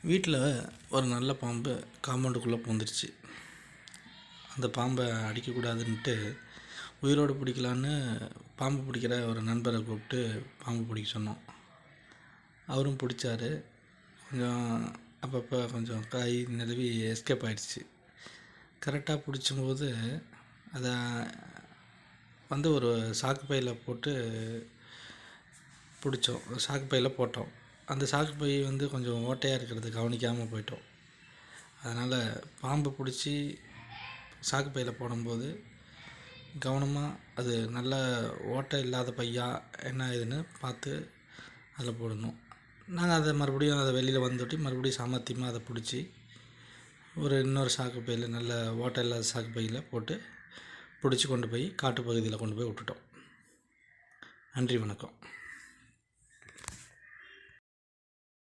வீட்டில் ஒரு நல்ல பாம்பு காம்பவுண்டுக்குள்ளே பூந்துருச்சு. அந்த பாம்பை அடிக்கக்கூடாதுன்ட்டு உயிரோடு பிடிக்கலான்னு பாம்பு பிடிக்கிற ஒரு நண்பரை கூப்பிட்டு பாம்பு பிடிக்க சொன்னோம். அவரும் பிடிச்சாரு. கொஞ்சம் அப்பப்போ கொஞ்சம் கை நழுவி எஸ்கேப் ஆகிடுச்சு. கரெக்டாக பிடிச்சும்போது அதை ஒரு சாக்கு பையில் போட்டு பிடிச்சோம். சாக்கு பையில் போட்டோம். அந்த சாக்கு பை கொஞ்சம் ஓட்டையாக இருக்கிறது கவனிக்காமல் போயிட்டோம். அதனால் பாம்பு பிடிச்சி சாக்கு பையில் போடும்போது கவனமாக அது நல்ல ஓட்டை இல்லாத பையா என்ன ஏதுன்னு பார்த்து அதில் போடணும். நாங்கள் அதை மறுபடியும் வெளியில் வந்துட்டு மறுபடியும் சாமர்த்தியமாக அதை பிடிச்சி இன்னொரு சாக்கு பையில் நல்ல ஓட்டை இல்லாத சாக்கு பையில் போட்டு பிடிச்சி கொண்டு போய் காட்டு பகுதியில் கொண்டு போய் விட்டுட்டோம். நன்றி, வணக்கம்.